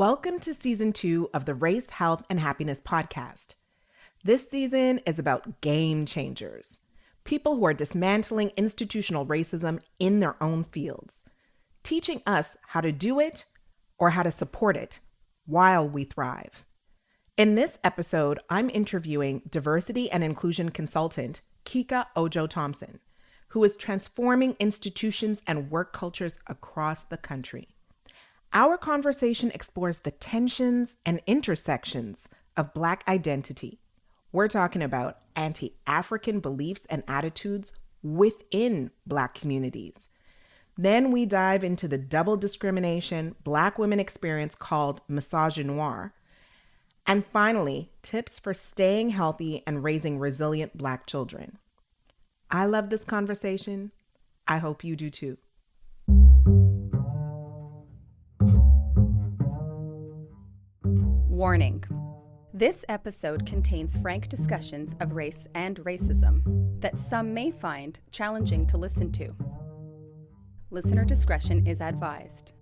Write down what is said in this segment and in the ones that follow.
Welcome to Season 2 of the Race, Health, and Happiness podcast. This season is about game changers, people who are dismantling institutional racism in their own fields, teaching us how to do it or how to support it while we thrive. In this episode, I'm interviewing diversity and inclusion consultant Kike Ojo-Thompson, who is transforming institutions and work cultures across the country. Our conversation explores the tensions and intersections of Black identity. We're talking about anti-African beliefs and attitudes within Black communities. Then we dive into the double discrimination Black women experience called Misogynoir. And finally, tips for staying healthy and raising resilient Black children. I love this conversation. I hope you do too. Warning. This episode contains frank discussions of race and racism that some may find challenging to listen to. Listener discretion is advised.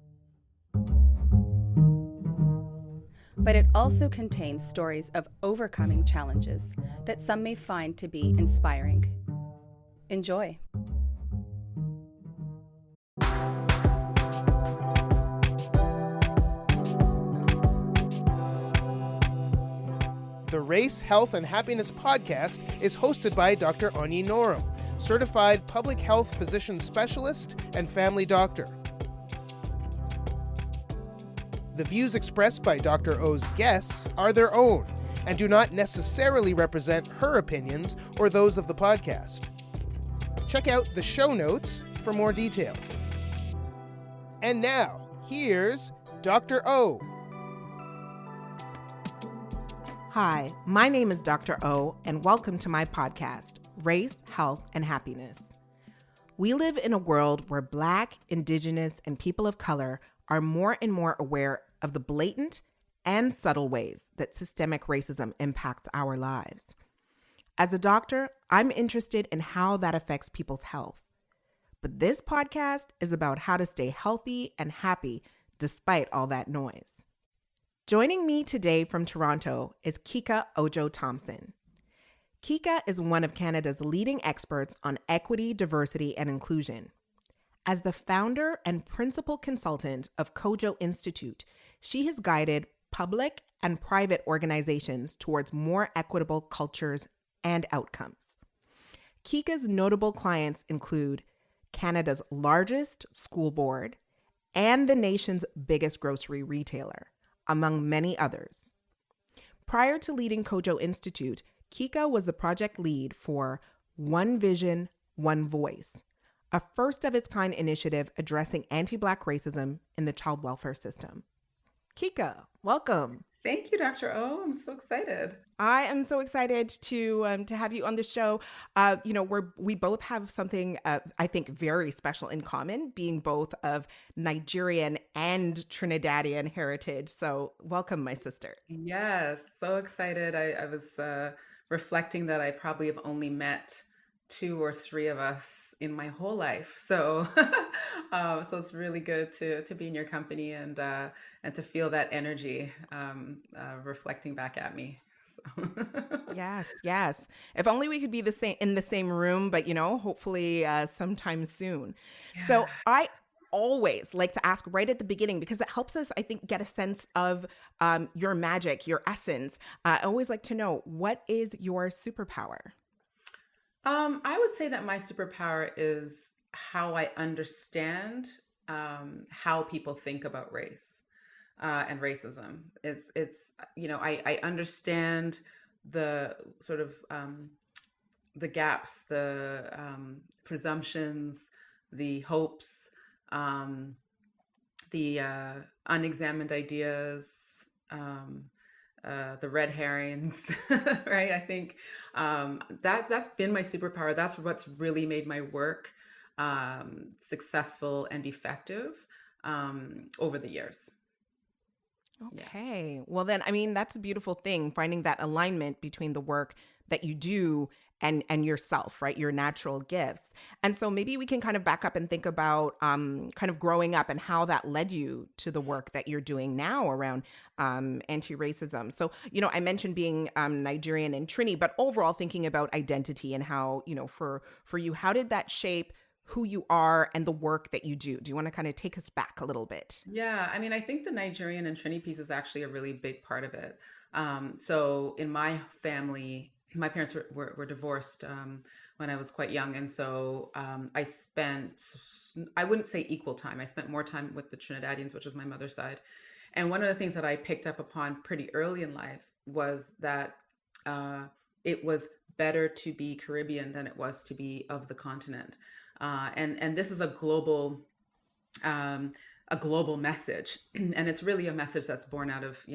But it also contains stories of overcoming challenges that some may find to be inspiring. Enjoy. The Race, Health, and Happiness podcast is hosted by Dr.O, certified public health physician specialist and family doctor. The views expressed by Dr. O's guests are their own and do not necessarily represent her opinions or those of the podcast. Check out the show notes for more details. And now, here's Dr. O. Hi, my name is Dr. O, and welcome to my podcast, Race, Health, and Happiness. We live in a world where Black, Indigenous, and people of color are more and more aware of the blatant and subtle ways that systemic racism impacts our lives. As a doctor, I'm interested in how that affects people's health. But this podcast is about how to stay healthy and happy despite all that noise. Joining me today from Toronto is Kike Ojo-Thompson. Kike is one of Canada's leading experts on equity, diversity, and inclusion. As the founder and principal consultant of Kojo Institute, she has guided public and private organizations towards more equitable cultures and outcomes. Kike's notable clients include Canada's largest school board and the nation's biggest grocery retailer, among many others. Prior to leading Kojo Institute, Kike was the project lead for One Vision, One Voice, a first-of-its-kind initiative addressing anti-Black racism in the child welfare system. Kike, welcome. Thank you, Dr. O. I'm so excited. I am so excited to have you on the show. We both have something I think very special in common, being both of Nigerian and Trinidadian heritage. So welcome, my sister. Yes, so excited. I was reflecting that I probably have only met 2 or 3 of us in my whole life. So, so it's really good to be in your company and to feel that energy reflecting back at me. So. Yes. If only we could be in the same room, but hopefully sometime soon. Yeah. So I always like to ask right at the beginning, because it helps us, I think, get a sense of your magic, your essence. I always like to know, what is your superpower? I would say that my superpower is how I understand how people think about race and racism. It's I understand the sort of the gaps, the presumptions, the hopes, the unexamined ideas, the red herrings, right? I think that's been my superpower. That's what's really made my work successful and effective over the years. Okay. Yeah. Well, then, that's a beautiful thing, finding that alignment between the work that you do and yourself, right? Your natural gifts. And so maybe we can kind of back up and think about kind of growing up and how that led you to the work that you're doing now around anti-racism. So, I mentioned being Nigerian and Trini, but overall thinking about identity and how, for you, how did that shape who you are and the work that you do? Do you want to kind of take us back a little bit? Yeah, I mean, I think the Nigerian and Trini piece is actually a really big part of it. So in my family, my parents were divorced when I was quite young. And so I wouldn't say equal time. I spent more time with the Trinidadians, which is my mother's side. And one of the things that I picked up upon pretty early in life was that it was better to be Caribbean than it was to be of the continent. And this is a global message, and it's really a message that's born out of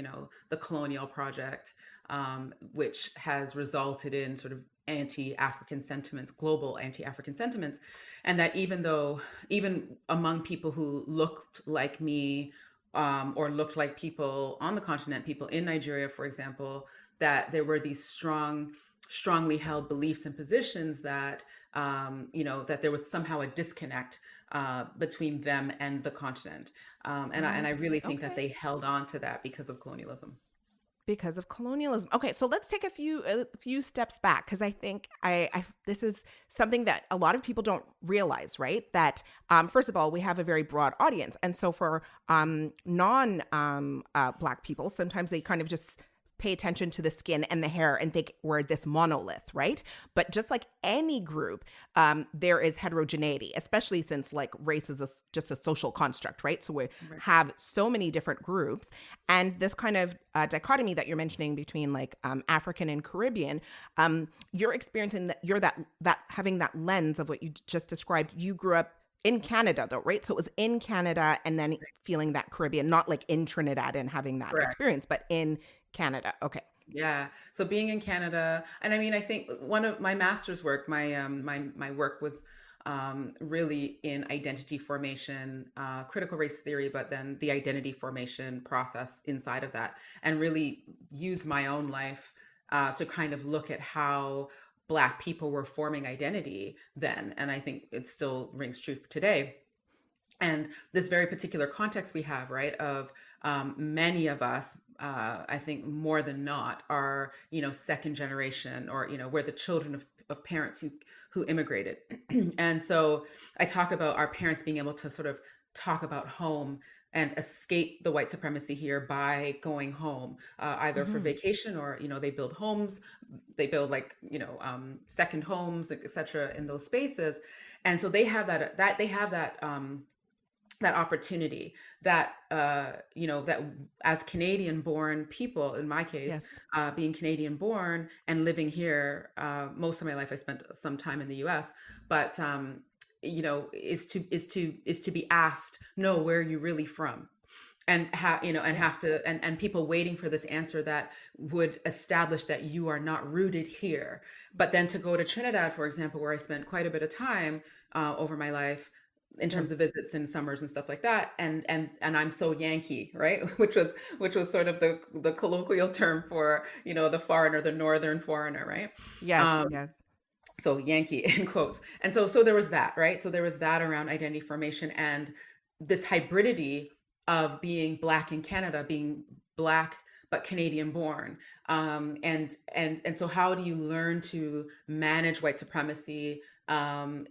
the colonial project, which has resulted in sort of anti-African sentiments, global anti-African sentiments, and that even among people who looked like me, or looked like people on the continent, people in Nigeria, for example, that there were these strongly held beliefs and positions that that there was somehow a disconnect between them and the continent, and I really think that they held on to that because of colonialism. Because of colonialism. Okay, so let's take a few steps back, because I think this is something that a lot of people don't realize, right? That first of all, we have a very broad audience, and so for Black people, sometimes they kind of just pay attention to the skin and the hair and think we're this monolith, right? But just like any group, there is heterogeneity, especially since like race is just a social construct, right? So we have so many different groups, and this kind of dichotomy that you're mentioning between like African and Caribbean, you're experiencing that you're that having that lens of what you just described. You grew up in Canada though, right? So it was in Canada and then feeling that Caribbean, not like in Trinidad and having that experience, but in Canada. Okay. Yeah. So being in Canada, and I mean, I think one of my master's work, my work was really in identity formation, critical race theory, but then the identity formation process inside of that, and really use my own life to kind of look at how Black people were forming identity then. And I think it still rings true today. And this very particular context we have, right, of many of us, I think more than not, are, second generation, or, we're the children of parents who immigrated. And so I talk about our parents being able to sort of talk about home and escape the white supremacy here by going home, either for vacation or, they build homes, they build like, second homes, et cetera, in those spaces. And so they have that opportunity that, that as Canadian born people, in my case, being Canadian born and living here, most of my life, I spent some time in the US, but, is to be asked, no, where are you really from? And and people waiting for this answer that would establish that you are not rooted here. But then to go to Trinidad, for example, where I spent quite a bit of time over my life, in terms of visits in summers and stuff like that, and I'm so Yankee, right? Which was sort of the colloquial term for the foreigner, the northern foreigner, right? Yes. So Yankee in quotes, and so there was that, right? So there was that around identity formation and this hybridity of being Black in Canada, being Black but Canadian born, and so how do you learn to manage white supremacy? And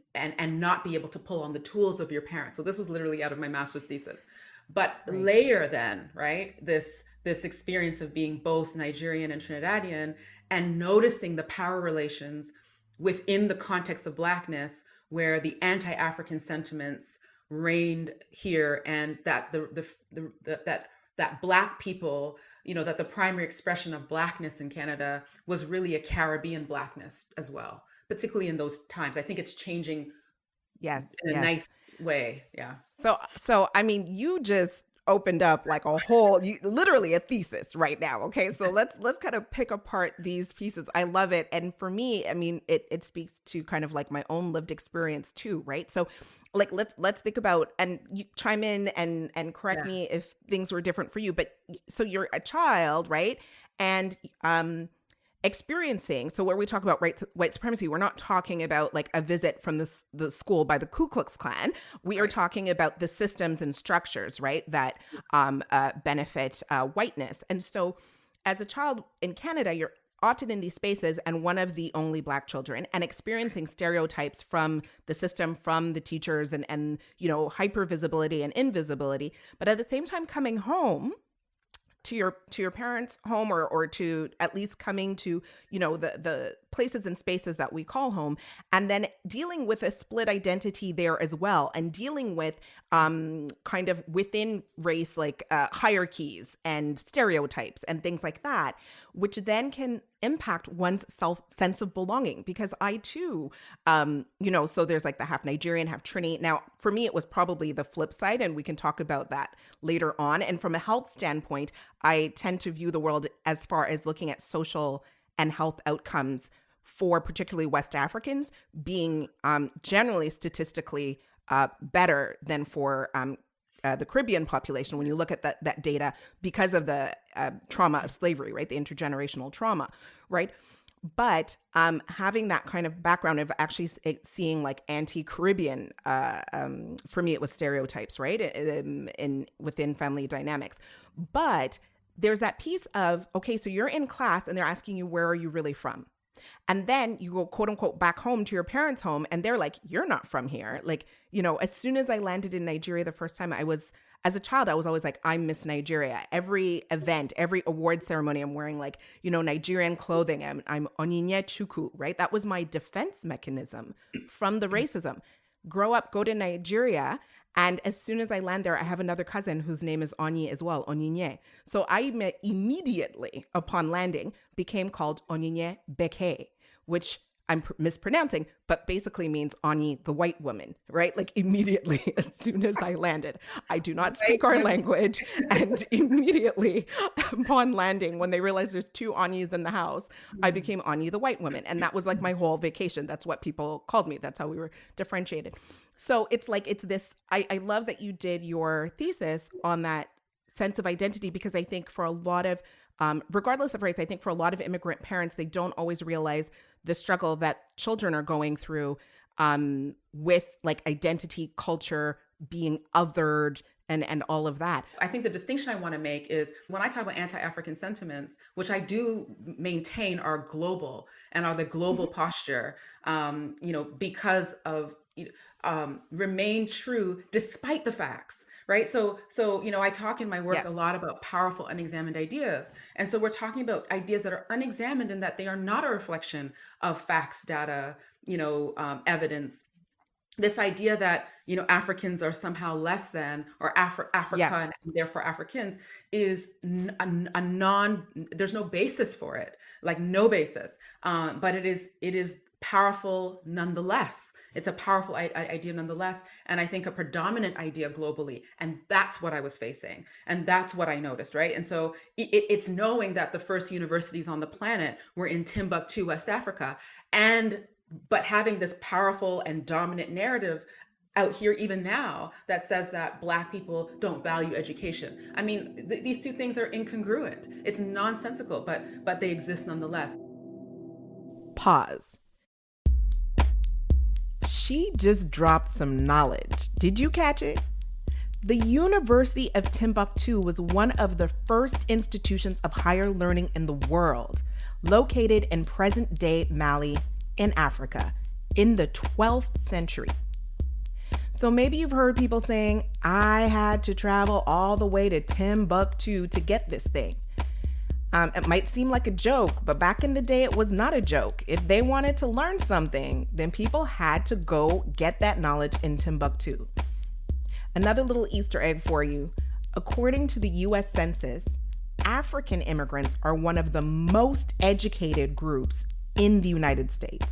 not be able to pull on the tools of your parents. So this was literally out of my master's thesis. But layer then, right, this experience of being both Nigerian and Trinidadian, and noticing the power relations within the context of Blackness, where the anti-African sentiments reigned here, and that that Black people, that the primary expression of Blackness in Canada was really a Caribbean Blackness as well, particularly in those times. I think it's changing in a nice way. Yeah. So I mean, you just opened up like literally a thesis right now. Okay. So let's kind of pick apart these pieces. I love it. And for me, I mean, it speaks to kind of like my own lived experience too. Right. So like, let's think about, and you chime in and correct me if things were different for you, but so you're a child, right? And experiencing, so where we talk about white supremacy, we're not talking about like a visit from the school by the Ku Klux Klan. We are talking about the systems and structures, right, that benefit whiteness. And so as a child in Canada, you're often in these spaces and one of the only Black children and experiencing stereotypes from the system, from the teachers and you know, hypervisibility and invisibility. But at the same time, coming home to your parents' home or to at least coming to, you know, the places and spaces that we call home, and then dealing with a split identity there as well, and dealing with kind of within race, like hierarchies and stereotypes and things like that, which then can impact one's sense of belonging. Because I too, you know, so there's like the half Nigerian, half Trini. Now, for me, it was probably the flip side, and we can talk about that later on. And from a health standpoint, I tend to view the world as far as looking at social and health outcomes for particularly West Africans being generally statistically better than for the Caribbean population when you look at that data because of the trauma of slavery, right? The intergenerational trauma, right? But having that kind of background of actually seeing like anti-Caribbean, for me, it was stereotypes, right? Within family dynamics. But there's that piece of, okay, so you're in class and they're asking you, where are you really from? And then you go, quote unquote, back home to your parents' home, and they're like, you're not from here. Like, you know, as soon as I landed in Nigeria the first time, as a child, I was always like, I'm Miss Nigeria. Every event, every award ceremony, I'm wearing like, you know, Nigerian clothing. I'm onye chuku, right? That was my defense mechanism from the racism. Grow up, go to Nigeria. And as soon as I land there, I have another cousin whose name is Onye as well, Onye. So I immediately upon landing became called Onye Beke, which I'm mispronouncing, but basically means Onye, the white woman, right? Like immediately, as soon as I landed, I do not speak our language. And immediately upon landing, when they realized there's two Onyes in the house, I became Onye, the white woman. And that was like my whole vacation. That's what people called me. That's how we were differentiated. So it's like, it's this, I love that you did your thesis on that sense of identity, because I think for a lot of, regardless of race, I think for a lot of immigrant parents, they don't always realize the struggle that children are going through with like identity, culture, being othered, and all of that. I think the distinction I want to make is when I talk about anti-African sentiments, which I do maintain are global and are the global posture, you know, because of remain true despite the facts. Right. So, you know, I talk in my work a lot about powerful unexamined ideas. And so we're talking about ideas that are unexamined and that they are not a reflection of facts, data, you know, evidence. This idea that, you know, Africans are somehow less than, or Africa and therefore Africans is there's no basis for it, like no basis. But it is powerful nonetheless. It's a powerful idea nonetheless. And I think a predominant idea globally. And that's what I was facing. And that's what I noticed, right? And so it's knowing that the first universities on the planet were in Timbuktu, West Africa, but having this powerful and dominant narrative out here even now that says that Black people don't value education. I mean, these two things are incongruent. It's nonsensical, but they exist nonetheless. Pause. She just dropped some knowledge. Did you catch it? The University of Timbuktu was one of the first institutions of higher learning in the world, located in present-day Mali in Africa in the 12th century. So maybe you've heard people saying, I had to travel all the way to Timbuktu to get this thing. It might seem like a joke, but back in the day, it was not a joke. If they wanted to learn something, then people had to go get that knowledge in Timbuktu. Another little Easter egg for you. According to the US Census, African immigrants are one of the most educated groups in the United States.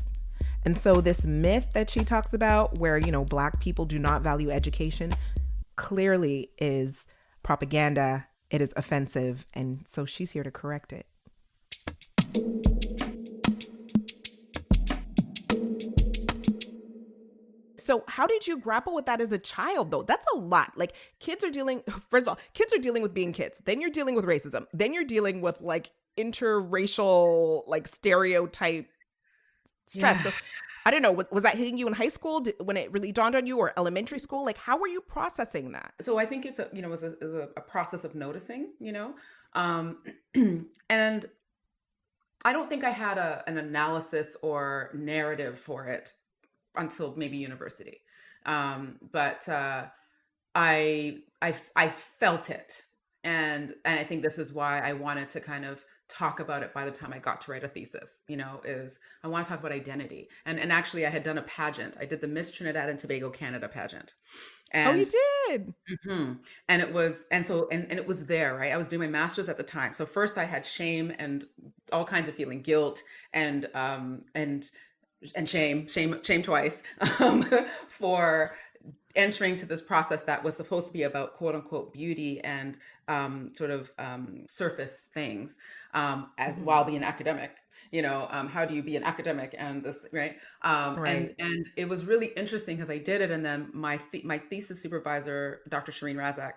And so this myth that she talks about where, you know, Black people do not value education clearly is propaganda. It is offensive. And so she's here to correct it. So how did you grapple with that as a child, though? That's a lot. First of all, kids are dealing with being kids. Then you're dealing with racism. Then you're dealing with like interracial, like, stereotype stress. Yeah. So I don't know, was that hitting you in high school when it really dawned on you, or elementary school? Like, how were you processing that? So I think it's it was a process of noticing, and I don't think I had an analysis or narrative for it until maybe university. But I felt it, and I think this is why I wanted to kind of talk about it by the time I got to write a thesis. Is I want to talk about identity, and actually I had done a pageant. I did the Miss Trinidad and Tobago Canada pageant, Oh, you and did. and it was it was there, right? I was doing my master's at the time, so first I had shame and all kinds of feeling, guilt and shame twice for entering to this process that was supposed to be about quote unquote beauty and surface things, as while being academic. How do you be an academic and this, right? Right. And it was really interesting because I did it, and then my thesis supervisor, Dr. Shireen Razak,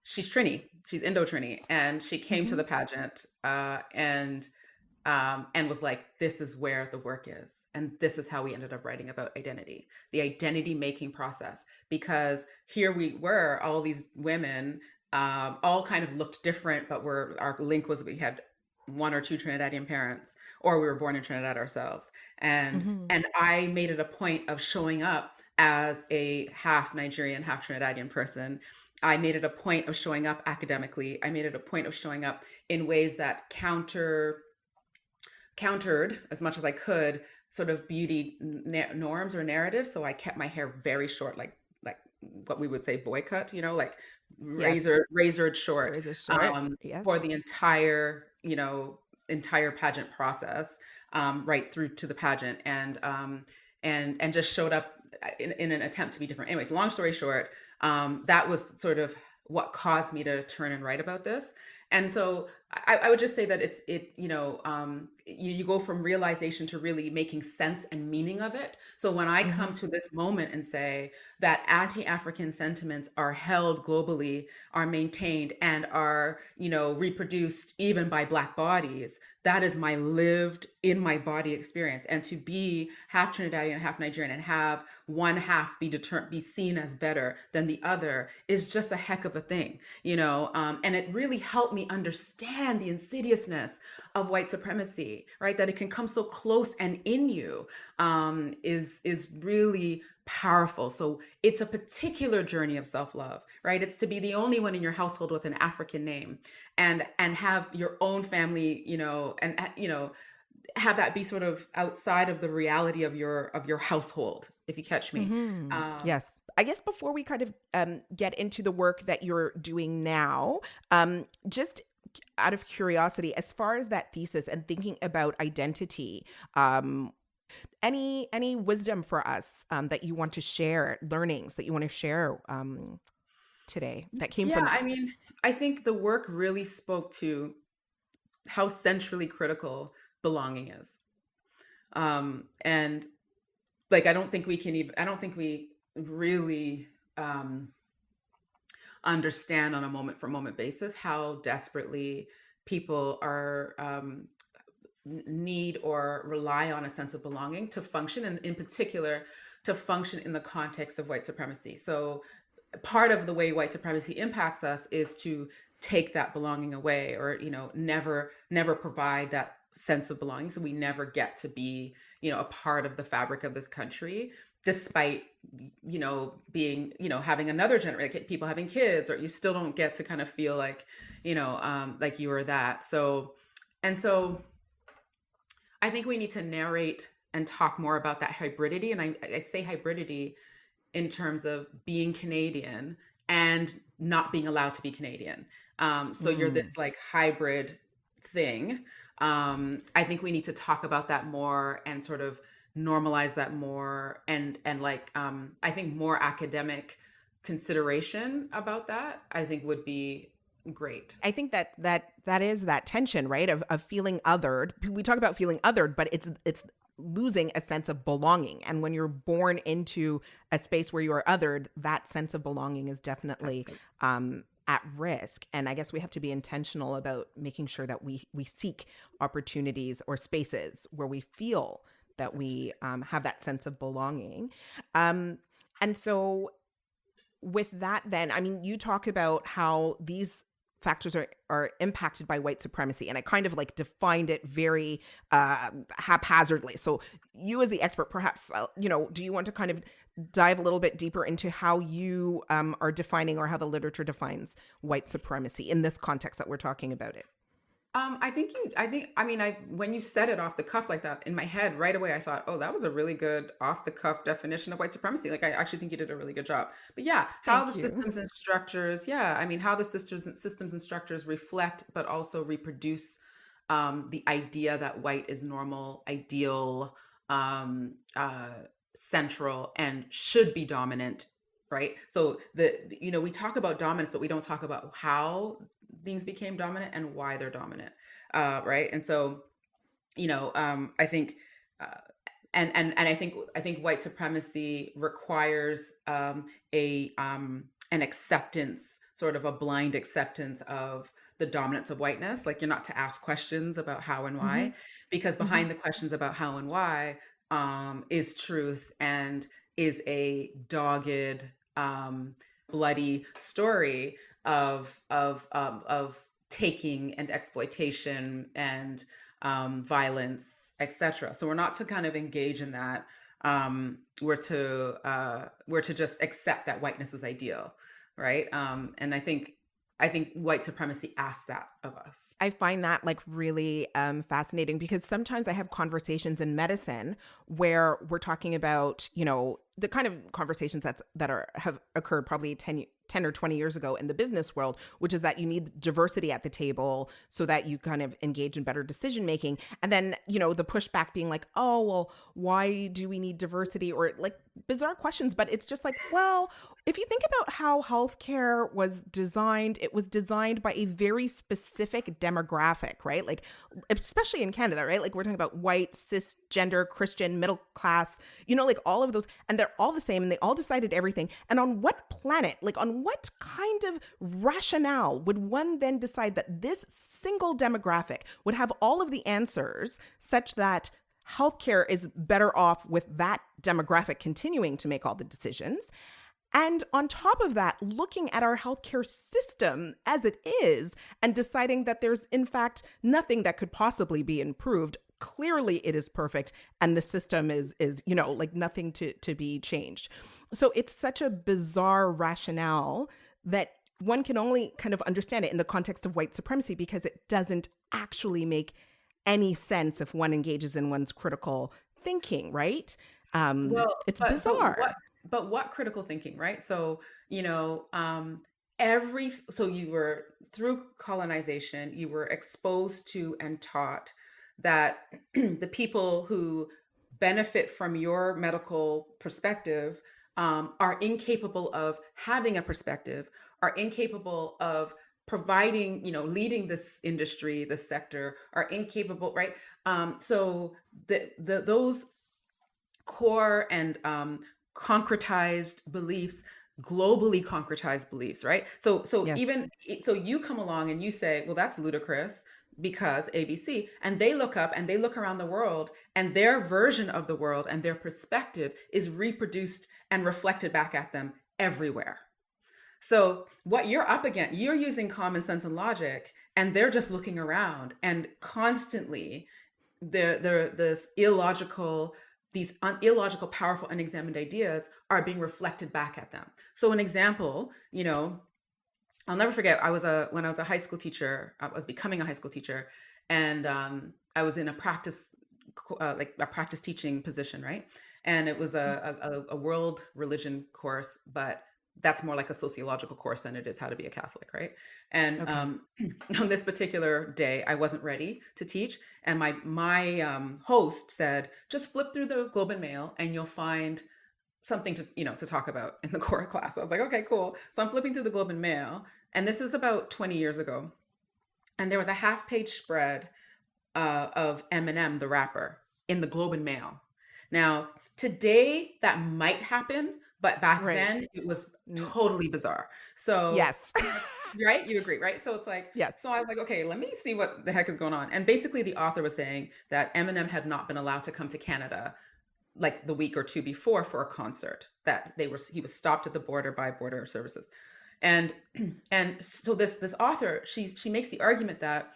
she's Trini, she's Indo-Trini, and she came to the pageant and was like, this is where the work is. And this is how we ended up writing about identity, the identity making process. Because here we were, all these women, all kind of looked different, but our link was we had one or two Trinidadian parents, or we were born in Trinidad ourselves. And I made it a point of showing up as a half Nigerian, half Trinidadian person. I made it a point of showing up academically. I made it a point of showing up in ways that countered as much as I could sort of beauty norms or narratives. So I kept my hair very short, like what we would say boy cut, like razored short, Razor short. Yes. for the entire pageant process, right through to the pageant, and just showed up in an attempt to be different. Anyways, long story short, that was sort of what caused me to turn and write about this. And so I would just say that you go from realization to really making sense and meaning of it. So when I come to this moment and say that anti-African sentiments are held globally, are maintained, and are, reproduced even by Black bodies, that is my lived in my body experience. And to be half Trinidadian, half Nigerian, and have one half be seen as better than the other is just a heck of a thing, and it really helped me understand the insidiousness of white supremacy, right? That it can come so close and in you, is really powerful. So it's a particular journey of self-love, right? It's to be the only one in your household with an African name, and have your own family, and have that be sort of outside of the reality of your household, if you catch me. Yes. I guess before we kind of get into the work that you're doing now, just out of curiosity, as far as that thesis and thinking about identity, any wisdom for us that you want to share, learnings that you want to share today that came from that? I mean, I think the work really spoke to how centrally critical belonging is. And like, I don't think we really understand on a moment for moment basis how desperately people are need or rely on a sense of belonging to function, and in particular to function in the context of white supremacy. So part of the way white supremacy impacts us is to take that belonging away, or never provide that sense of belonging, so we never get to be a part of the fabric of this country, despite being having another generation, people having kids, or you still don't get to kind of feel like like you are that. So I think we need to narrate and talk more about that hybridity. And I say hybridity in terms of being Canadian and not being allowed to be Canadian. So you're this like hybrid thing. I think we need to talk about that more and sort of normalize that more, and I think more academic consideration about that, I think, would be great. I think that is that tension, right? Of feeling othered. We talk about feeling othered, but it's losing a sense of belonging. And when you're born into a space where you are othered, that sense of belonging is definitely at risk. And I guess we have to be intentional about making sure that we seek opportunities or spaces where we feel that we have that sense of belonging. And so with that, then, I mean, you talk about how these factors are impacted by white supremacy. And I kind of like defined it very haphazardly. So you as the expert, perhaps, do you want to kind of dive a little bit deeper into how you are defining, or how the literature defines white supremacy in this context that we're talking about it? When you said it off the cuff like that, in my head right away, I thought, oh, that was a really good off the cuff definition of white supremacy. Like, I actually think you did a really good job. But yeah, how the systems and structures, how the systems and structures reflect, but also reproduce the idea that white is normal, ideal, central, and should be dominant. Right. So we talk about dominance, but we don't talk about how beings became dominant and why they're dominant. Right. And so, I think, I think white supremacy requires an acceptance, sort of a blind acceptance of the dominance of whiteness. Like, you're not to ask questions about how and why, because behind the questions about how and why is truth, and is a dogged, bloody story of taking and exploitation and violence, etc. So we're not to kind of engage in that. We're to just accept that whiteness is ideal, right? And I think white supremacy asks that of us. I find that like really fascinating, because sometimes I have conversations in medicine where we're talking about, the kind of conversations that have occurred probably 10 or 20 years ago in the business world, which is that you need diversity at the table so that you kind of engage in better decision making. And then, the pushback being like, oh, well, why do we need diversity? Or like bizarre questions. But it's just like, well, if you think about how healthcare was designed, it was designed by a very specific demographic, right? Like, especially in Canada, right? Like, we're talking about white, cisgender, Christian, middle class, like all of those, and they're all the same, and they all decided everything. And on what planet, like on what kind of rationale would one then decide that this single demographic would have all of the answers, such that healthcare is better off with that demographic continuing to make all the decisions? And on top of that, looking at our healthcare system as it is and deciding that there's in fact nothing that could possibly be improved. Clearly it is perfect, and the system is like nothing to be changed. So it's such a bizarre rationale that one can only kind of understand it in the context of white supremacy, because it doesn't actually make any sense if one engages in one's critical thinking, right? It's bizarre. But what critical thinking, right? So, so you were, through colonization, you were exposed to and taught that the people who benefit from your medical perspective are incapable of having a perspective, are incapable of providing, leading this industry, this sector, are incapable, right? So those core and concretized beliefs, globally concretized beliefs, right? So yes. So you come along and you say, well, that's ludicrous because ABC, and they look up and they look around the world, and their version of the world and their perspective is reproduced and reflected back at them everywhere. So what you're up against, you're using common sense and logic, and they're just looking around, and constantly these illogical, powerful, unexamined ideas are being reflected back at them. So an example, I'll never forget, when I was a high school teacher, I was becoming a high school teacher, and I was in a practice teaching position, right? And it was a world religion course, but that's more like a sociological course than it is how to be a Catholic, right? And okay. On this particular day, I wasn't ready to teach, and my host said, "Just flip through the Globe and Mail, and you'll find something to talk about in the core class." I was like, "Okay, cool." So I'm flipping through the Globe and Mail, and this is about 20 years ago, and there was a half-page spread of Eminem, the rapper, in the Globe and Mail. Now, today that might happen, But back Right. then it was totally bizarre. So Yes. right? You agree, right? So it's like, Yes. so I was like, okay, let me see what the heck is going on. And basically the author was saying that Eminem had not been allowed to come to Canada like the week or two before for a concert, that he was stopped at the border by border services. And so this author, she makes the argument that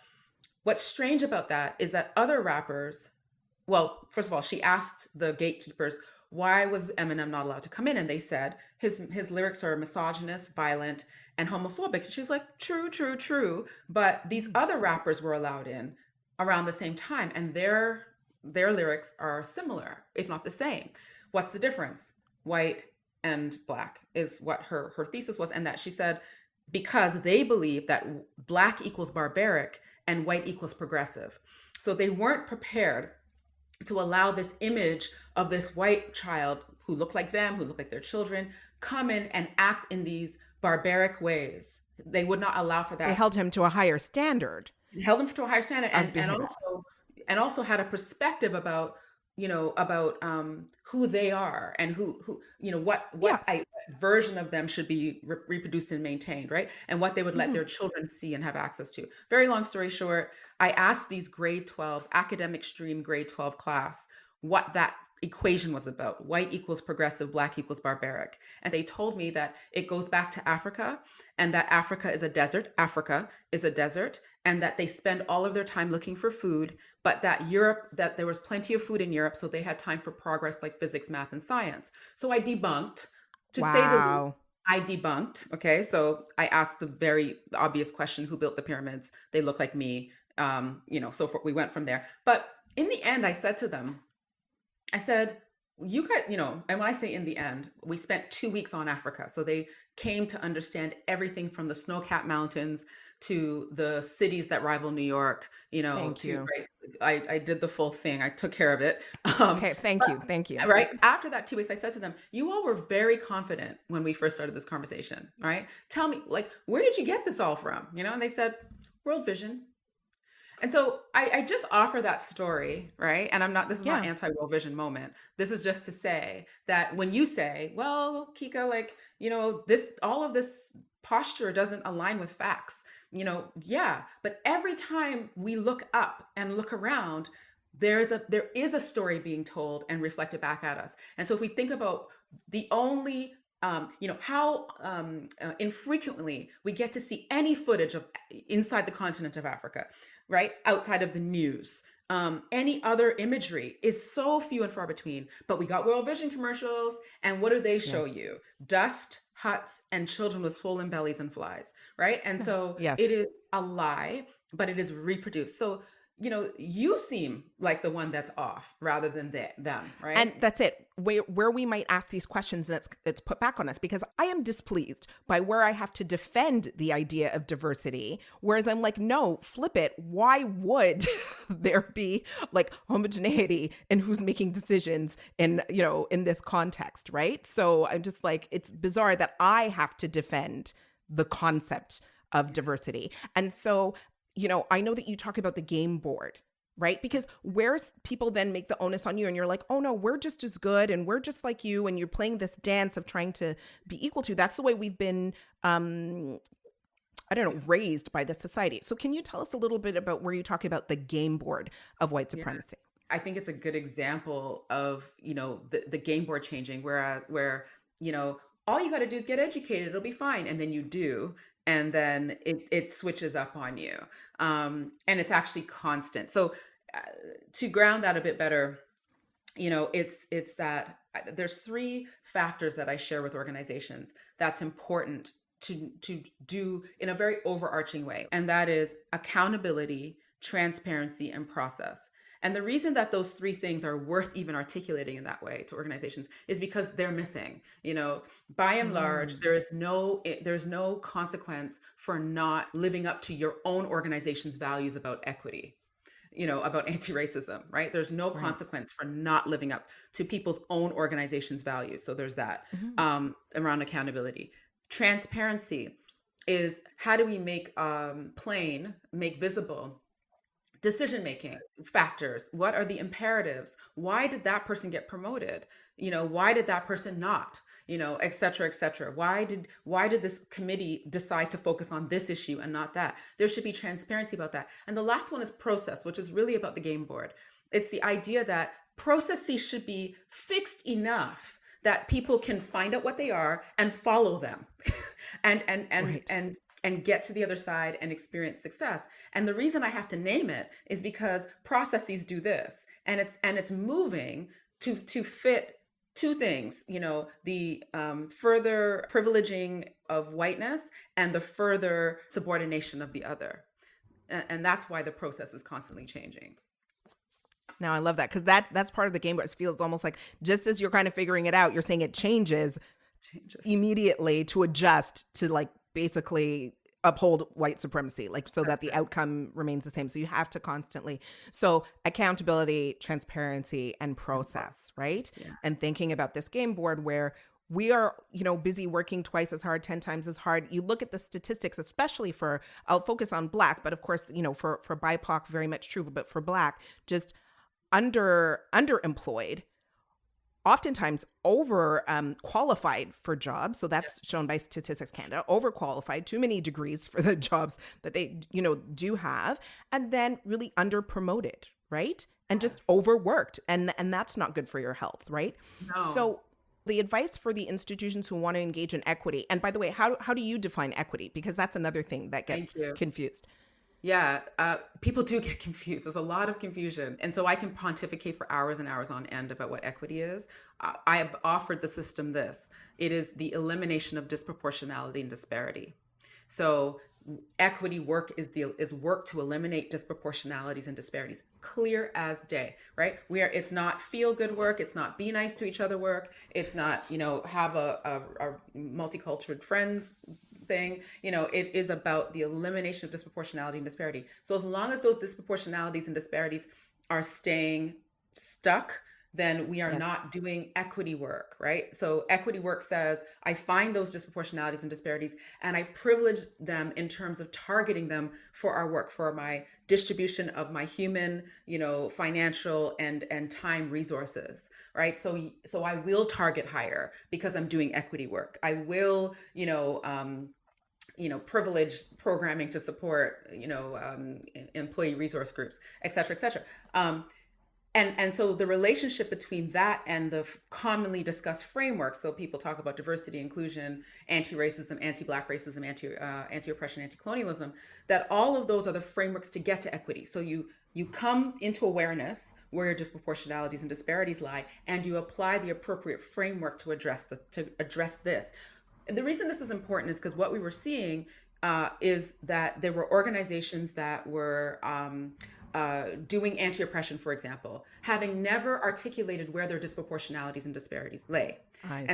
what's strange about that is that other rappers, well, first of all, she asked the gatekeepers, why was Eminem not allowed to come in? And they said his lyrics are misogynist, violent, and homophobic. And she was like, true, true, true. But these other rappers were allowed in around the same time, and their lyrics are similar, if not the same. What's the difference? White and black is what her thesis was. And that she said, because they believe that black equals barbaric and white equals progressive. So they weren't prepared to allow this image of this white child who looked like them, who looked like their children, come in and act in these barbaric ways. They would not allow for that. They held him to a higher standard. Held him to a higher standard, and also had a perspective about, who they are and who what Yes. version of them should be reproduced and maintained, right? And what they would let their children see and have access to. Very long story short, I asked these grade 12, academic stream grade 12 class, what that equation was about. White equals progressive, black equals barbaric. And they told me that it goes back to Africa, and that Africa is a desert, and that they spend all of their time looking for food, but that there was plenty of food in Europe, so they had time for progress like physics, math, and science. So I debunked, to say the least. I debunked. Okay. So I asked the very obvious question, who built the pyramids? They look like me. We went from there. But in the end, I said to them, I said, you guys, and when I say in the end, we spent 2 weeks on Africa. So they came to understand everything from the snow-capped mountains to the cities that rival New York, Thank you. Right? I did the full thing. I took care of it. Okay. Thank you. Right. After that 2 weeks, I said to them, you all were very confident when we first started this conversation, right? Tell me, like, where did you get this all from? And they said, World Vision. And so I just offer that story, right? And this is not anti-World Vision moment. This is just to say that when you say, well, Kike, like, all of this posture doesn't align with facts, but every time we look up and look around, there is a story being told and reflected back at us. And so if we think about the only how infrequently we get to see any footage of inside the continent of Africa, right? Outside of the news. Any other imagery is so few and far between, but we got World Vision commercials, and what do they show you? Dust, huts, and children with swollen bellies and flies, right? And so it is a lie, but it is reproduced. So you seem like the one that's off rather than them, right? And that's it. Where we might ask these questions, it's put back on us, because I am displeased by where I have to defend the idea of diversity, whereas I'm like, no, flip it. Why would there be like homogeneity in who's making decisions in this context, right? So I'm just like, it's bizarre that I have to defend the concept of diversity. And so I know that you talk about the game board, right? Because where's people then make the onus on you, and you're like, oh no, we're just as good and we're just like you, and you're playing this dance of trying to be equal to. That's the way we've been, raised by the society. So can you tell us a little bit about where you talk about the game board of white supremacy? I think it's a good example of, the game board changing, where all you got to do is get educated, it'll be fine. And then you do. And then it switches up on you. And it's actually constant. So to ground that a bit better, it's that there's 3 factors that I share with organizations that's important to do in a very overarching way. And that is accountability, transparency, and process. And the reason that those 3 things are worth even articulating in that way to organizations is because they're missing. By and large, there's no consequence for not living up to your own organization's values about equity, about anti-racism, right? There's no consequence for not living up to people's own organization's values. So there's that around accountability. Transparency is, how do we make plain, make visible decision-making factors. What are the imperatives? Why did that person get promoted? Why did that person not? Et cetera, et cetera. Why did this committee decide to focus on this issue and not that? There should be transparency about that. And the last one is process, which is really about the game board. It's the idea that processes should be fixed enough that people can find out what they are and follow them and get to the other side and experience success. And the reason I have to name it is because processes do this, and it's moving to fit two things, the further privileging of whiteness and the further subordination of the other. And that's why the process is constantly changing. Now, I love that, because that's part of the game, but it feels almost like just as you're kind of figuring it out, you're saying it changes immediately to adjust to like basically uphold white supremacy, like so that the outcome remains the same. So you have to constantly, so accountability, transparency, and process, right? Yeah. And thinking about this game board where we are, busy working twice as hard, 10 times as hard. You look at the statistics, especially I'll focus on Black, but of course, for BIPOC, very much true, but for Black, just underemployed, oftentimes over qualified for jobs. So that's shown by Statistics Canada, overqualified, too many degrees for the jobs that they, do have, and then really under promoted, right? And just overworked. And that's not good for your health, right? No. So the advice for the institutions who want to engage in equity, and by the way, how do you define equity? Because that's another thing that gets confused. Yeah, people do get confused. There's a lot of confusion. And so I can pontificate for hours and hours on end about what equity is. I have offered the system this. It is the elimination of disproportionality and disparity. So equity work is work to eliminate disproportionalities and disparities. Clear as day, right? It's not feel good work. It's not be nice to each other work. It's not, have a multicultural friends thing. It is about the elimination of disproportionality and disparity. So as long as those disproportionalities and disparities are staying stuck, then we are not doing equity work, right? So equity work says, I find those disproportionalities and disparities, and I privilege them in terms of targeting them for our work, for my distribution of my human, financial and time resources, right? So I will target higher because I'm doing equity work. I will, privileged programming to support, employee resource groups, et cetera, et cetera. And so the relationship between that and the commonly discussed framework, so people talk about diversity, inclusion, anti-racism, anti-Black racism, anti-oppression, anti-colonialism, that all of those are the frameworks to get to equity. So you come into awareness where your disproportionalities and disparities lie, and you apply the appropriate framework to address this. The reason this is important is because what we were seeing is that there were organizations that were doing anti-oppression, for example, having never articulated where their disproportionalities and disparities lay. Right?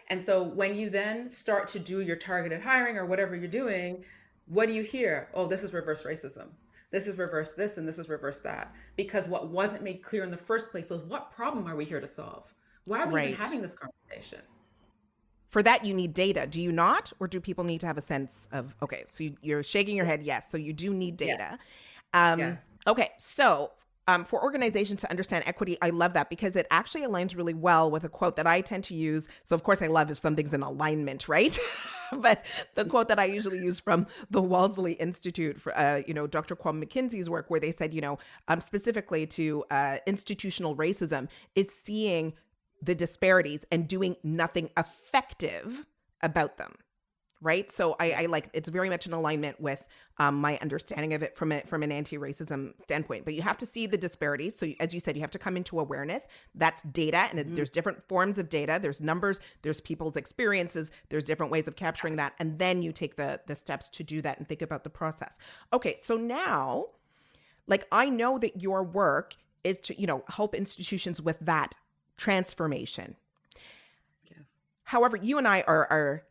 And so when you then start to do your targeted hiring or whatever you're doing, what do you hear? Oh, this is reverse racism. This is reverse this, and this is reverse that. Because what wasn't made clear in the first place was, what problem are we here to solve? Why are we even having this conversation? For that, you need data. Do you not? Or do people need to have a sense of, okay, so you're shaking your head, yes. So you do need data. Yes. Okay, so for organizations to understand equity, I love that because it actually aligns really well with a quote that I tend to use. So of course I love if something's in alignment, right? But the quote that I usually use from the Wellesley Institute for, Dr. Kwame McKinsey's work, where they said, specifically to institutional racism is seeing the disparities and doing nothing effective about them. Right. So I like, it's very much in alignment with my understanding of it from an anti-racism standpoint. But you have to see the disparities. So as you said, you have to come into awareness. That's data. And there's different forms of data. There's numbers, there's people's experiences, there's different ways of capturing that. And then you take the steps to do that and think about the process. Okay. So now, like, I know that your work is to, help institutions with that transformation. Yes. However, you and I are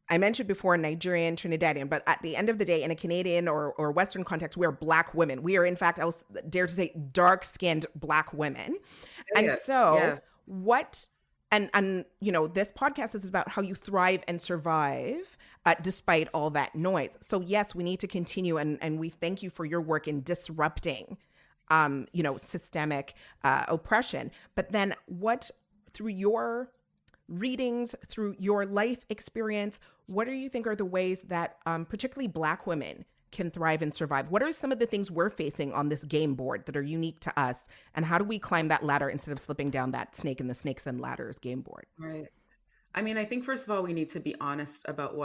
I mentioned before Nigerian, Trinidadian, but at the end of the day, in a Canadian or Western context, we are Black women. We are, in fact, I dare to say, dark-skinned Black women. And so what And this podcast is about how you thrive and survive despite all that noise. So yes, we need to continue, and we thank you for your work in disrupting, systemic oppression. But then what, through your readings, through your life experience, what do you think are the ways that particularly Black women can thrive and survive? What are some of the things we're facing on this game board that are unique to us? And how do we climb that ladder instead of slipping down that snake and the snakes and ladders game board? Right. I mean, I think first of all, we need to be honest about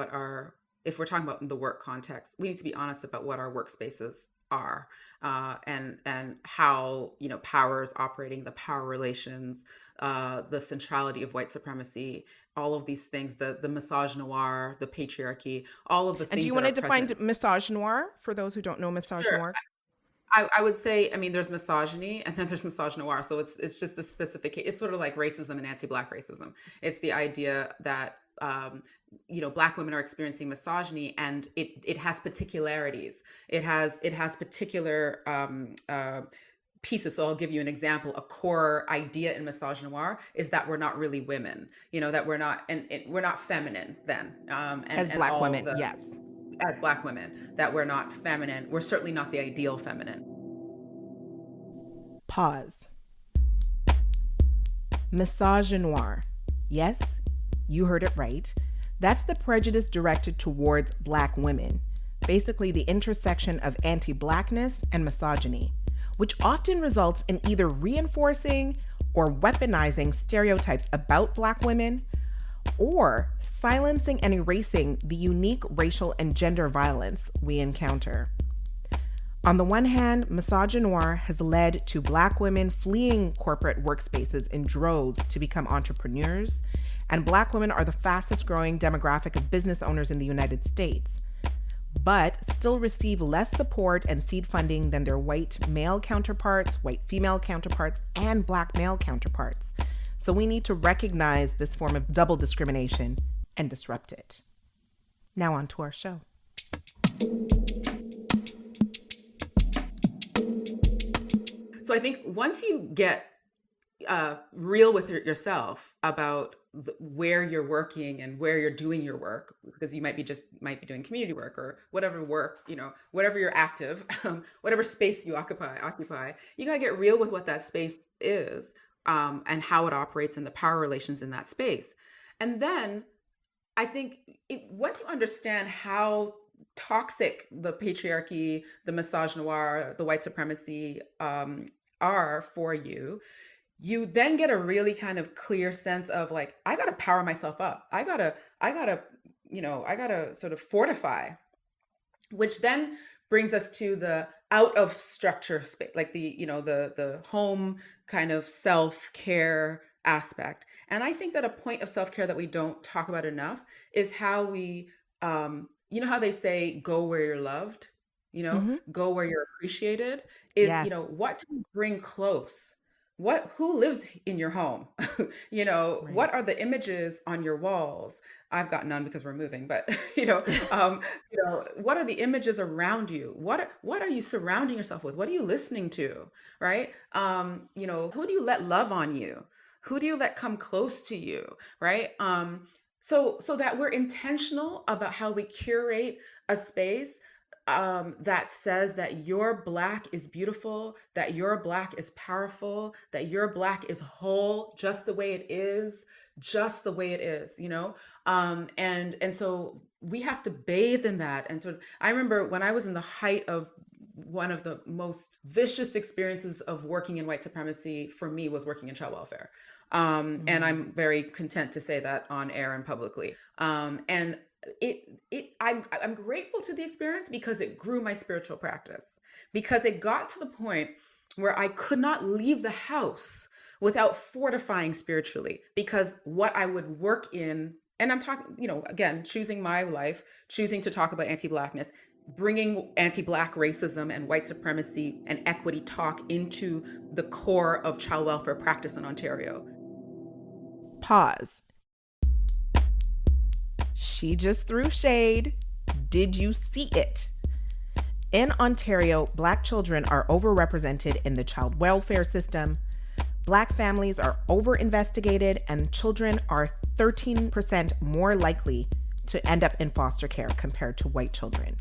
if we're talking about the work context, we need to be honest about what our workspaces are, and how, power is operating, the power relations, the centrality of white supremacy, all of these things, the misogynoir, the patriarchy, all of the things. And do you want to define misogynoir for those who don't know misogynoir? Sure. I would say, there's misogyny and then there's misogynoir. So it's just the specific, it's sort of like racism and anti-Black racism. It's the idea that, Black women are experiencing misogyny, and it has particularities. It has particular pieces. So I'll give you an example. A core idea in misogynoir is that we're not really women, that we're not, and we're not feminine then. As Black women, yes. As Black women, that we're not feminine. We're certainly not the ideal feminine. Pause. Misogynoir. Yes, you heard it right. That's the prejudice directed towards Black women, basically the intersection of anti-Blackness and misogyny, which often results in either reinforcing or weaponizing stereotypes about Black women, or silencing and erasing the unique racial and gender violence we encounter. On the one hand, misogynoir has led to Black women fleeing corporate workspaces in droves to become entrepreneurs, and Black women are the fastest growing demographic of business owners in the United States, but still receive less support and seed funding than their white male counterparts, white female counterparts, and Black male counterparts. So we need to recognize this form of double discrimination and disrupt it. Now on to our show. So I think once you get real with yourself about where you're working and where you're doing your work, because you might be doing community work or whatever work, whatever you're active, whatever space you occupy, you got to get real with what that space is. And how it operates in the power relations in that space. And then I think once you understand how toxic the patriarchy, the misogynoir, the white supremacy are for you, you then get a really kind of clear sense of like, I got to power myself up. I gotta sort of fortify, which then brings us to the out of structure space, like the home kind of self-care aspect. And I think that a point of self-care that we don't talk about enough is how we, how they say, go where you're loved, go where you're appreciated, is, Yes. What do we bring close? Who lives in your home? Right. What are the images on your walls? I've got none because we're moving, but what are the images around you? What are you surrounding yourself with? What are you listening to? Right? Who do you let love on you? Who do you let come close to you? Right? So that we're intentional about how we curate a space that says that your Black is beautiful, that your Black is powerful, that your Black is whole, just the way it is, and so we have to bathe in that. And so I remember when I was in the height of one of the most vicious experiences of working in white supremacy for me was working in child welfare. And I'm very content to say that on air and publicly. And I'm grateful to the experience because it grew my spiritual practice, because it got to the point where I could not leave the house without fortifying spiritually, because what I would work in, and I'm talking, again, choosing my life, choosing to talk about anti-Blackness, bringing anti-Black racism and white supremacy and equity talk into the core of child welfare practice in Ontario. Pause. She just threw shade. Did you see it? In Ontario, Black children are overrepresented in the child welfare system. Black families are over-investigated, and children are 13% more likely to end up in foster care compared to white children.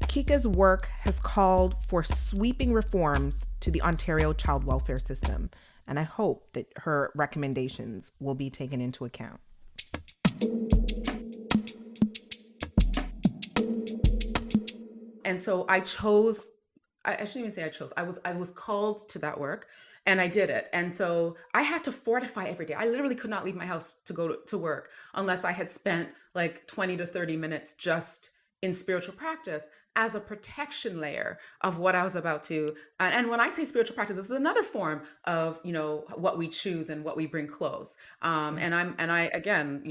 Kike's work has called for sweeping reforms to the Ontario child welfare system, and I hope that her recommendations will be taken into account. And so I shouldn't even say I chose, I was called to that work, and I did it. And so I had to fortify every day. I literally could not leave my house to go to work unless I had spent like 20 to 30 minutes just in spiritual practice as a protection layer of what I was about to. And when I say spiritual practice, this is another form of, what we choose and what we bring close. Again,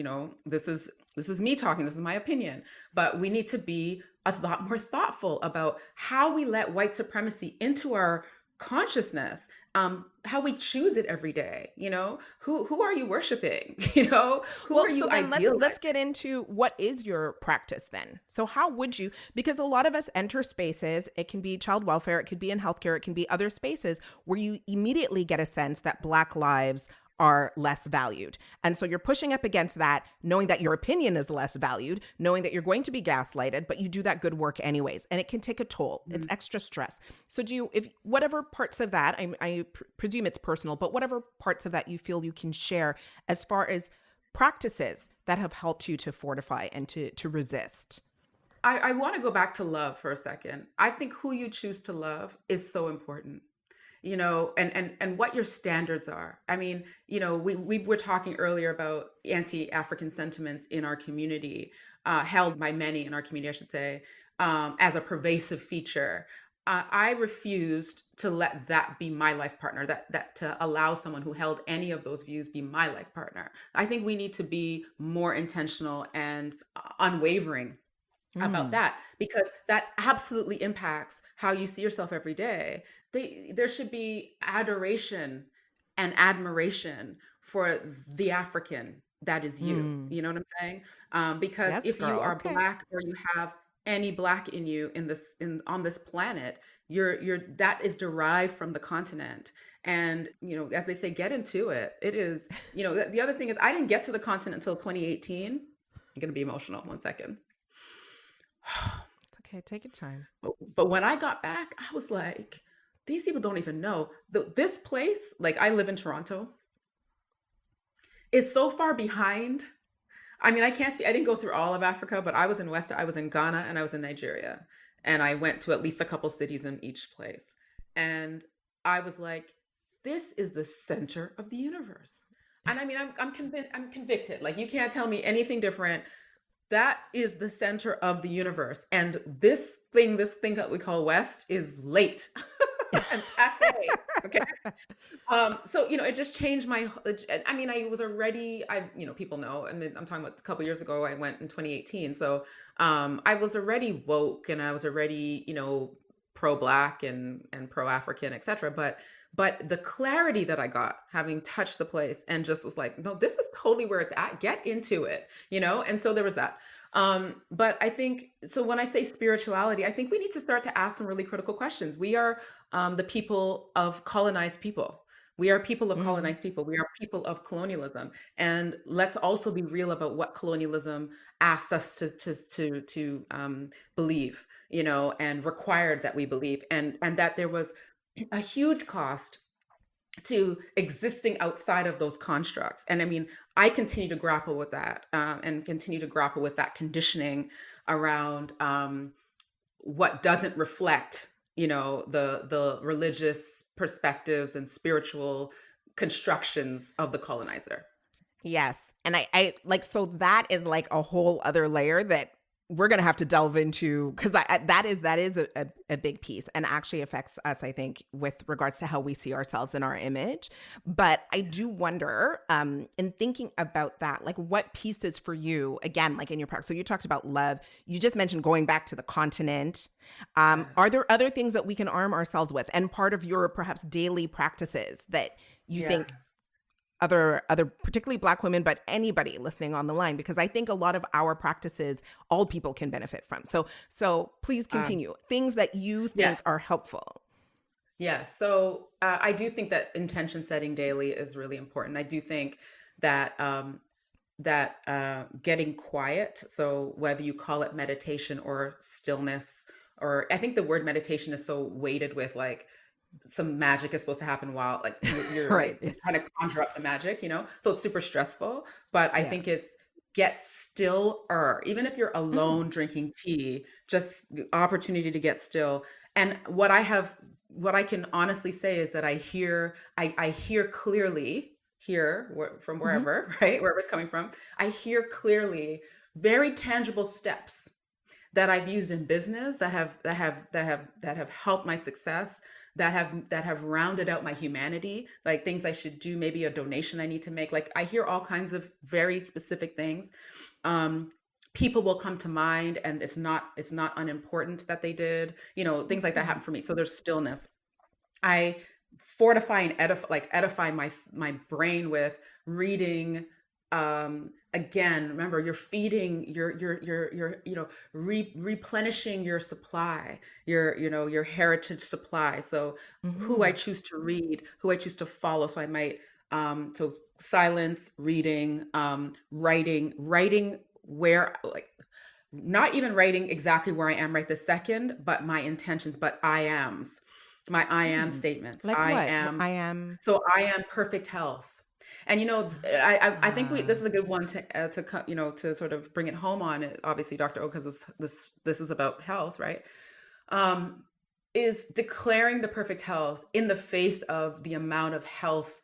this is me talking, this is my opinion, but we need to be a lot more thoughtful about how we let white supremacy into our consciousness, how we choose it every day. Who are you worshiping? Who are you idealizing? Let's get into what is your practice then. So how would you, because a lot of us enter spaces, it can be child welfare, it could be in healthcare, it can be other spaces where you immediately get a sense that Black lives are less valued. And so you're pushing up against that, knowing that your opinion is less valued, knowing that you're going to be gaslighted, but you do that good work anyways. And it can take a toll. Mm-hmm. It's extra stress. So whatever parts of that, I presume it's personal, but whatever parts of that you feel you can share as far as practices that have helped you to fortify and to resist. I want to go back to love for a second. I think who you choose to love is so important. And what your standards are. I mean, we were talking earlier about anti-African sentiments in our community, held by many in our community, I should say, as a pervasive feature. I refused to let that be my life partner, that to allow someone who held any of those views be my life partner. I think we need to be more intentional and unwavering about that, because that absolutely impacts how you see yourself every day. There should be adoration and admiration for the African that is you. You know what I'm saying? Because yes, if you are Black, or you have any Black in you on this planet, that is derived from the continent. And as they say, get into it. It is. The other thing is, I didn't get to the continent until 2018. I'm gonna be emotional. One second. It's okay. Take your time. But when I got back, I was like, these people don't even know. This place, like I live in Toronto, is so far behind. I mean, I can't speak, I didn't go through all of Africa, but I was in Ghana, and I was in Nigeria. And I went to at least a couple cities in each place. And I was like, this is the center of the universe. And I mean, I'm convicted. Like, you can't tell me anything different. That is the center of the universe. And this thing that we call West is late and passé. Okay. So, it just changed I mean, I was already, people know, and I'm talking about a couple years ago, I went in 2018. So, I was already woke, and I was already, pro-Black and pro-African, et cetera. But the clarity that I got having touched the place and just was like, no, this is totally where it's at. Get into it, And so there was that. But I think, so when I say spirituality, I think we need to start to ask some really critical questions. We are the people of colonized people. We are people of colonized people. We are people of colonialism. And let's also be real about what colonialism asked us to believe, and required that we believe, and that there was a huge cost to existing outside of those constructs. And I mean, I continue to grapple with that, and continue to grapple with that conditioning around what doesn't reflect, the religious perspectives and spiritual constructions of the colonizer. Yes. And I like, so that is like a whole other layer that we're going to have to delve into, because that is a big piece, and actually affects us, I think, with regards to how we see ourselves in our image. But I do wonder, in thinking about that, like, what pieces for you, again, like in your practice, so you talked about love, you just mentioned going back to the continent. Yes. Are there other things that we can arm ourselves with, and part of your perhaps daily practices that you think other particularly Black women, but anybody listening on the line, because I think a lot of our practices all people can benefit from. So please continue. Things that you think are helpful. Yes. So I do think that intention setting daily is really important. I do think that getting quiet, so whether you call it meditation or stillness, or I think the word meditation is so weighted with like some magic is supposed to happen while like you're Right. like Yes. trying to conjure up the magic, so it's super stressful. But I Yeah. think it's get still, or even if you're Mm. alone drinking tea, just the opportunity to get still. And what I can honestly say is that I hear clearly here from Hmm. wherever, right? Wherever it's coming from. I hear clearly very tangible steps that I've used in business that have helped my success, that have rounded out my humanity, like things I should do, maybe a donation I need to make. Like I hear all kinds of very specific things. Um, People will come to mind, and it's not unimportant that they did, things like that Hmm. happen for me. So there's stillness. I fortify and edify my brain with reading. Again, remember, you're feeding replenishing your supply, your heritage supply. So who I Hmm. choose to read, who I choose to follow. So I might so silence, reading, writing where, like, not even writing exactly where I am right this second, but my intentions, but I ams, my I am Mm. statements. Like I what? am, I am. so I am perfect health. And I think this Ah. is a good one to sort of bring it home on it. Obviously, Dr. O, because this is about health, right? Um, is declaring the perfect health in the face of the amount of health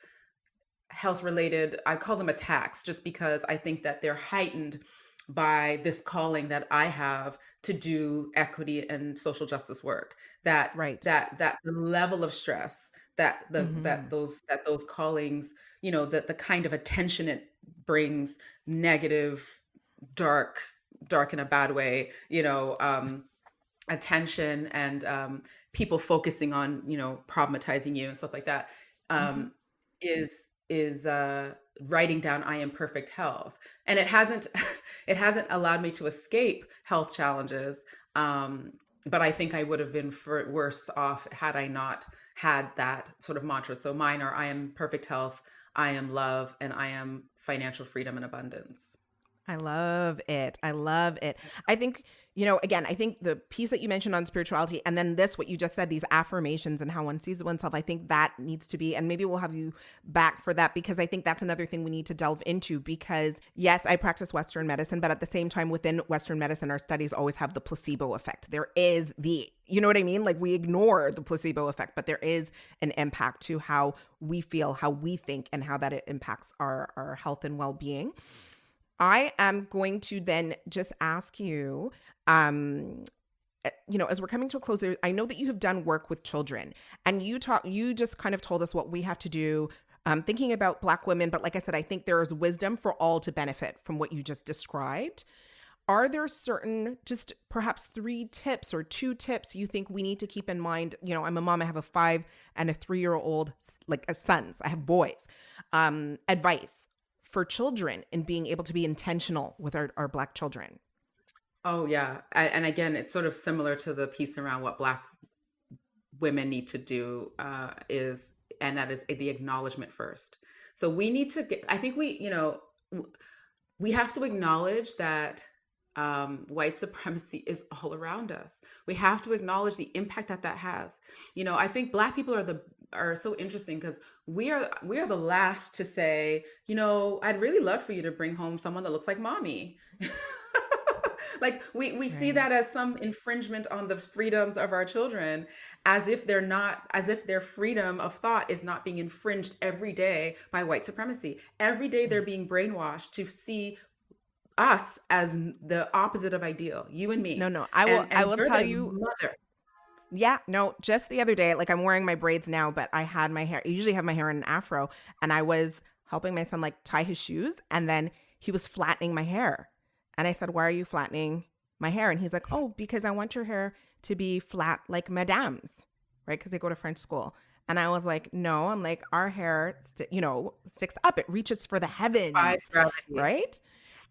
related, I call them attacks, just because I think that they're heightened by this calling that I have to do equity and social justice work. That Right. that the level of stress that Hmm. those callings, that the kind of attention it brings, negative, dark, dark in a bad way, attention, and people focusing on, problematizing you and stuff like that, Hmm. um, is writing down I am perfect health. And it hasn't it hasn't allowed me to escape health challenges. But I think I would have been worse off had I not had that sort of mantra. So mine are I am perfect health, I am love, and I am financial freedom and abundance. I love it. I love it. I think, again, I think the piece that you mentioned on spirituality and then this, what you just said, these affirmations and how one sees oneself, I think that needs to be, and maybe we'll have you back for that because I think that's another thing we need to delve into because yes, I practice Western medicine, but at the same time within Western medicine, our studies always have the placebo effect. There is you know what I mean? Like we ignore the placebo effect, but there is an impact to how we feel, how we think, and how that it impacts our health and well-being. I am going to then just ask you, um, as we're coming to a close, I know that you have done work with children, and you just kind of told us what we have to do, thinking about Black women. But like I said, I think there is wisdom for all to benefit from what you just described. Are there certain, just perhaps 3 tips or 2 tips you think we need to keep in mind? I'm a mom. I have a 5 and a 3-year-old, like sons. I have boys. Advice for children in being able to be intentional with our Black children. Oh yeah, and again, it's sort of similar to the piece around what Black women need to do, and that is the acknowledgement first. So we need to get, I think we have to acknowledge that white supremacy is all around us. We have to acknowledge the impact that has. I think Black people are so interesting because we are the last to say, I'd really love for you to bring home someone that looks like mommy. Like we see Right. that as some infringement on the freedoms of our children, as if their freedom of thought is not being infringed every day by white supremacy. Every day they're being brainwashed to see us as the opposite of ideal, you and No, me. no. I will and I and will they're tell their you. mother. Yeah, no, just the other day, like I'm wearing my braids now, but I had my hair, I usually have my hair in an afro, and I was helping my son like tie his shoes, and then he was flattening my hair. And I said, "Why are you flattening my hair?" And he's like, "Oh, because I want your hair to be flat like madame's, right? Because they go to French school." And I was like, "No, I'm like, our hair, sticks up. It reaches for the Defies heavens, gravity. right?"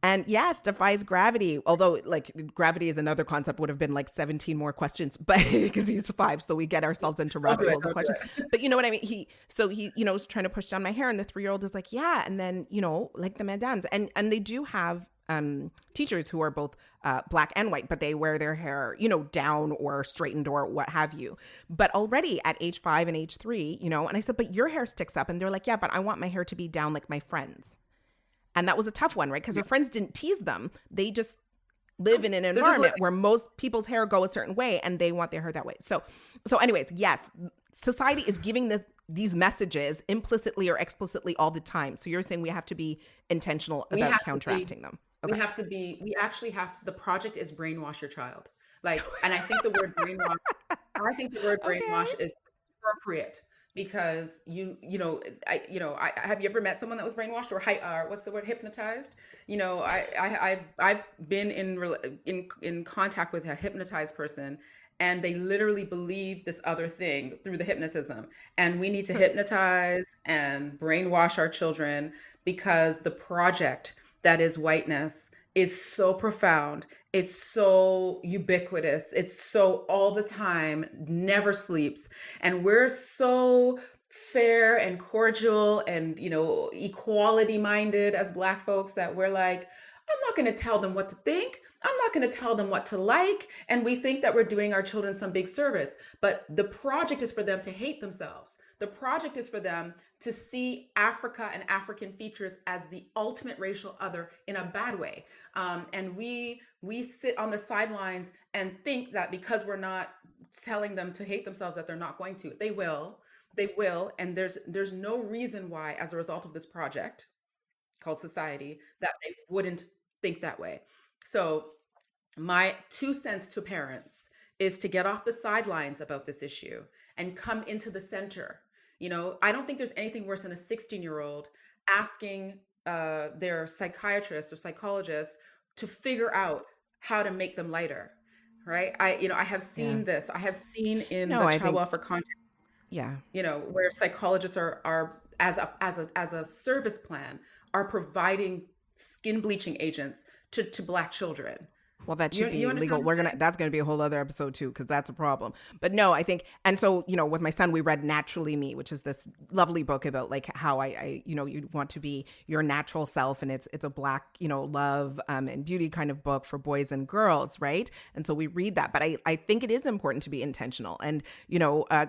And yes, defies gravity. Although like gravity is another concept, would have been like 17 more questions, but because he's 5, so we get ourselves into rabbit holes of questions. But you know what I mean? He is trying to push down my hair, and the 3-year-old is like, yeah. And then, like the madames, and they do have teachers who are both black and white, but they wear their hair, down or straightened or what have you. But already at age 5 and age 3, and I said, but your hair sticks up. And they're like, yeah, but I want my hair to be down like my friends. And that was a tough one, right? Because their friends didn't tease them. They just live in an environment where most people's hair go a certain way and they want their hair that way. So anyways, yes, society is giving these messages implicitly or explicitly all the time. So you're saying we have to be intentional about counteracting them. Okay. The project is brainwash your child. And I think the word brainwash is appropriate. Because have you ever met someone that was brainwashed or what's the word, hypnotized? I've been in contact with a hypnotized person, and they literally believe this other thing through the hypnotism. And we need to hypnotize and brainwash our children, because the project that is whiteness is so profound, is so ubiquitous, it's so all the time, never sleeps. And we're so fair and cordial and, equality minded as Black folks that we're like, I'm not going to tell them what to think. I'm not going to tell them what to like. And we think that we're doing our children some big service. But the project is for them to hate themselves. The project is for them to see Africa and African features as the ultimate racial other in a bad way. And we sit on the sidelines and think that because we're not telling them to hate themselves, that they're not going to. They will. And there's no reason why, as a result of this project called society, that they wouldn't think that way. So my 2 cents to parents is to get off the sidelines about this issue and come into the center. I don't think there's anything worse than a 16-year-old asking their psychiatrist or psychologist to figure out how to make them lighter, right? I have seen this. I have seen in the child welfare context, where psychologists are as a service plan are providing skin bleaching agents to Black children. Well, that should be legal. That's going to be a whole other episode too, because that's a problem. But no, I think, and so, with my son, we read Naturally Me, which is this lovely book about like how I you want to be your natural self. And it's a Black, love and beauty kind of book for boys and girls. Right. And so we read that, but I think it is important to be intentional. And,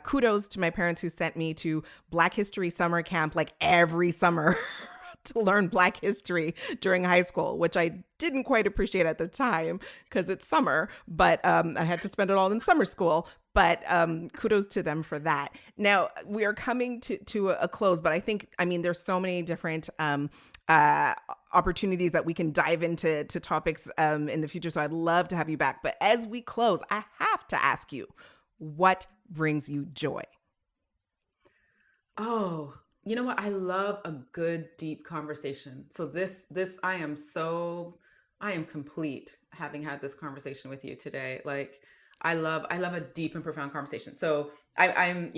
kudos to my parents who sent me to Black History summer camp, like every summer to learn Black history during high school, which I didn't quite appreciate at the time because it's summer, but I had to spend it all in summer school. But kudos to them for that. Now, we are coming to a close, but I think, there's so many different opportunities that we can dive into topics in the future. So I'd love to have you back. But as we close, I have to ask you, what brings you joy? Oh, you know what? I love a good, deep conversation. So I am complete having had this conversation with you today. Like, I love a deep and profound conversation. So I don't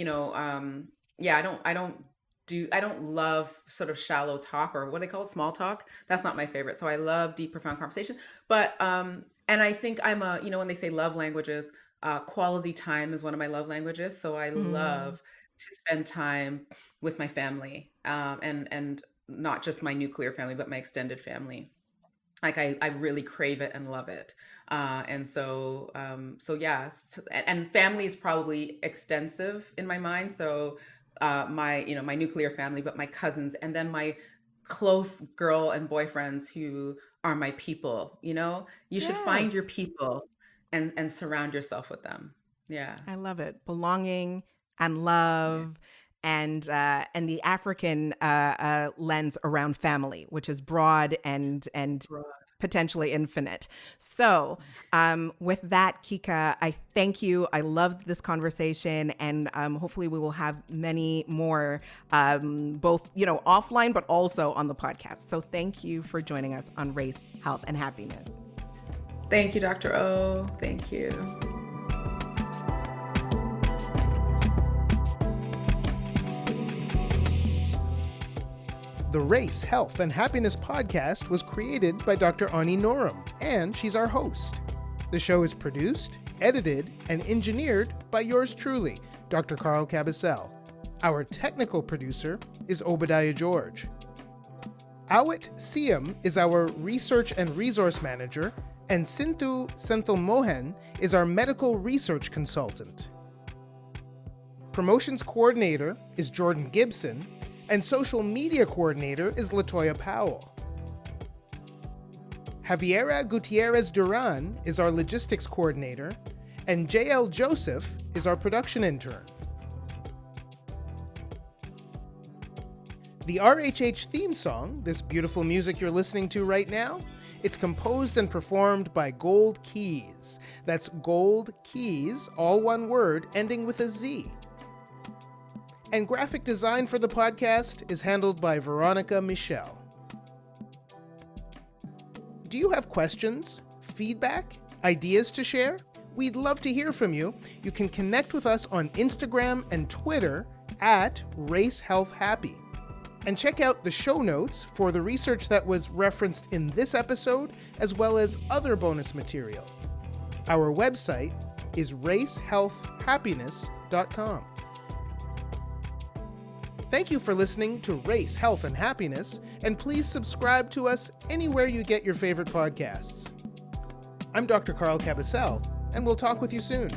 love sort of shallow talk, or what they call small talk. That's not my favorite. So I love deep, profound conversation. But, and I think I'm when they say love languages, quality time is one of my love languages. So I love to spend time with my family, and not just my nuclear family, but my extended family. Like I really crave it and love it. And so family is probably extensive in my mind. So my nuclear family, but my cousins, and then my close girl and boyfriends who are my people. You should find your people and surround yourself with them. Yeah. I love it. Belonging and love. Yeah. And the African lens around family, which is broad and potentially infinite. So with that, Kike, I thank you. I loved this conversation, and hopefully we will have many more, both offline, but also on the podcast. So thank you for joining us on Race, Health, and Happiness. Thank you, Dr. O. Thank you. The Race, Health, and Happiness podcast was created by Dr.Onye Norum, and she's our host. The show is produced, edited, and engineered by yours truly, Dr. Carl Cabasel. Our technical producer is Obadiah George. Awit Siam is our research and resource manager, and Sindhu Senthil Mohan is our medical research consultant. Promotions coordinator is Jordan Gibson, and social media coordinator is Latoya Powell. Javiera Gutierrez Duran is our logistics coordinator, and JL Joseph is our production intern. The RHH theme song, this beautiful music you're listening to right now, it's composed and performed by Gold Keys. That's Gold Keys, all one word, ending with a Z. And graphic design for the podcast is handled by Veronica Michelle. Do you have questions, feedback, ideas to share? We'd love to hear from you. You can connect with us on Instagram and Twitter at RaceHealth&Happy. And check out the show notes for the research that was referenced in this episode, as well as other bonus material. Our website is RaceHealth&Happiness.com. Thank you for listening to Race, Health, and Happiness, and please subscribe to us anywhere you get your favorite podcasts. I'm Dr. Carl Cabasel, and we'll talk with you soon.